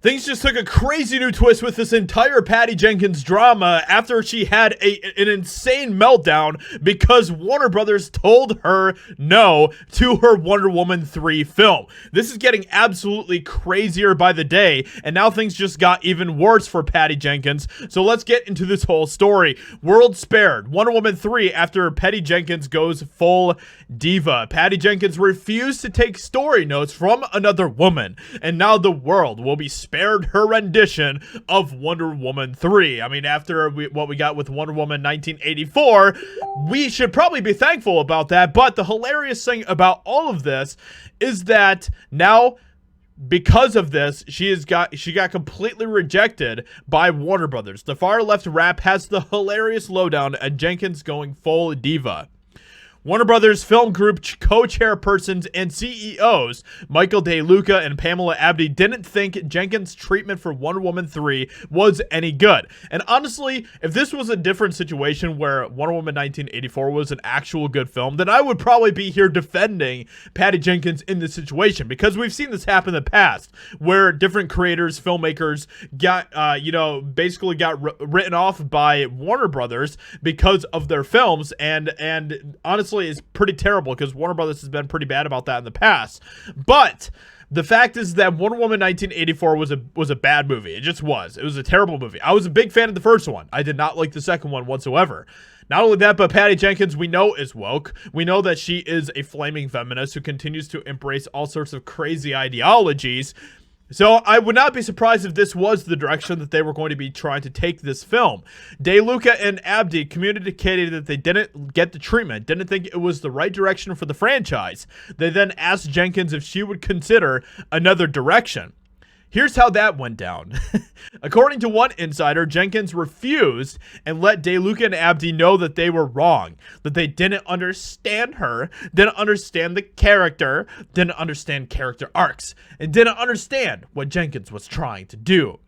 Things just took a crazy new twist with this entire Patty Jenkins drama after she had an insane meltdown because Warner Brothers told her no to her Wonder Woman 3 film. This is getting absolutely crazier by the day, and now things just got even worse for Patty Jenkins. So let's get into this whole story. World spared. Wonder Woman 3 after Patty Jenkins goes full diva. Patty Jenkins refused to take story notes from another woman, and now the world will be spared her rendition of Wonder Woman 3. I mean, after what we got with Wonder Woman 1984, we should probably be thankful about that. But the hilarious thing about all of this is that now, because of this, she got completely rejected by Warner Brothers. The far left rap has the hilarious lowdown at Jenkins going full diva. Warner Brothers Film Group co-chairpersons and CEOs Michael DeLuca and Pamela Abdy didn't think Jenkins' treatment for Wonder Woman 3 was any good. And honestly, if this was a different situation where Wonder Woman 1984 was an actual good film, then I would probably be here defending Patty Jenkins in this situation, because we've seen this happen in the past where different creators, filmmakers got, basically got written off by Warner Brothers because of their films, and honestly, is pretty terrible because Warner Brothers has been pretty bad about that in the past. But the fact is that Wonder Woman 1984 was a bad movie. It just was. It was a terrible movie. I was a big fan of the first one. I did not like the second one whatsoever. Not only that, but Patty Jenkins, we know, is woke. We know that she is a flaming feminist who continues to embrace all sorts of crazy ideologies. So I would not be surprised if this was the direction that they were going to be trying to take this film. DeLuca and Abdy communicated that they didn't get the treatment, didn't think it was the right direction for the franchise. They then asked Jenkins if she would consider another direction. Here's how that went down. According to one insider, Jenkins refused and let DeLuca and Abdy know that they were wrong, that they didn't understand her, didn't understand the character, didn't understand character arcs, and didn't understand what Jenkins was trying to do.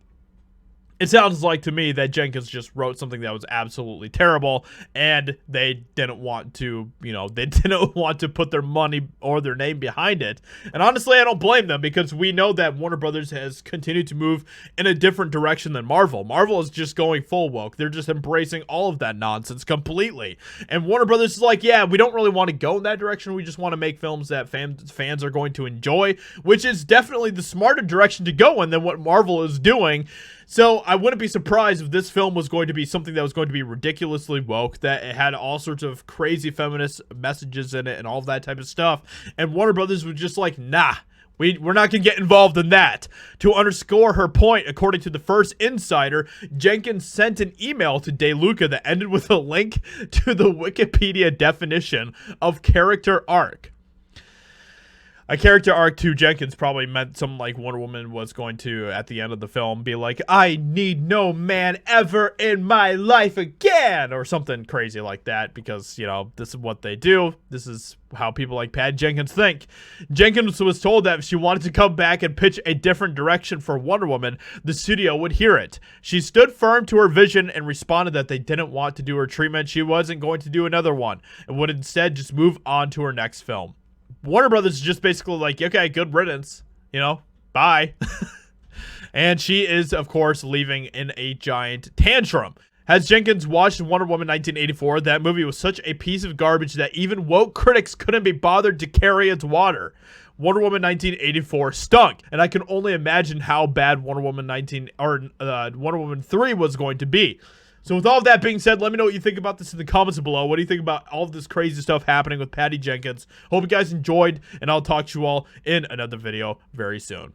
It sounds like to me that Jenkins just wrote something that was absolutely terrible, and they didn't want to, they didn't want to put their money or their name behind it. And honestly, I don't blame them, because we know that Warner Brothers has continued to move in a different direction than Marvel. Marvel is just going full woke. They're just embracing all of that nonsense completely. And Warner Brothers is like, yeah, we don't really want to go in that direction. We just want to make films that fans are going to enjoy, which is definitely the smarter direction to go in than what Marvel is doing. So I wouldn't be surprised if this film was going to be something that was going to be ridiculously woke, that it had all sorts of crazy feminist messages in it and all of that type of stuff. And Warner Brothers was just like, nah, we're not going to get involved in that. To underscore her point, according to the first insider, Jenkins sent an email to DeLuca that ended with a link to the Wikipedia definition of character arc. A character arc to Jenkins probably meant something like Wonder Woman was going to, at the end of the film, be like, I need no man ever in my life again, or something crazy like that, because, this is what they do. This is how people like Patty Jenkins think. Jenkins was told that if she wanted to come back and pitch a different direction for Wonder Woman, the studio would hear it. She stood firm to her vision and responded that they didn't want to do her treatment. She wasn't going to do another one, and would instead just move on to her next film. Warner Brothers is just basically like, okay, good riddance, bye. And she is, of course, leaving in a giant tantrum. Has Jenkins watched Wonder Woman 1984? That movie was such a piece of garbage that even woke critics couldn't be bothered to carry its water. Wonder Woman 1984 stunk, and I can only imagine how bad Wonder Woman 3 was going to be. So with all of that being said, let me know what you think about this in the comments below. What do you think about all of this crazy stuff happening with Patty Jenkins? Hope you guys enjoyed, and I'll talk to you all in another video very soon.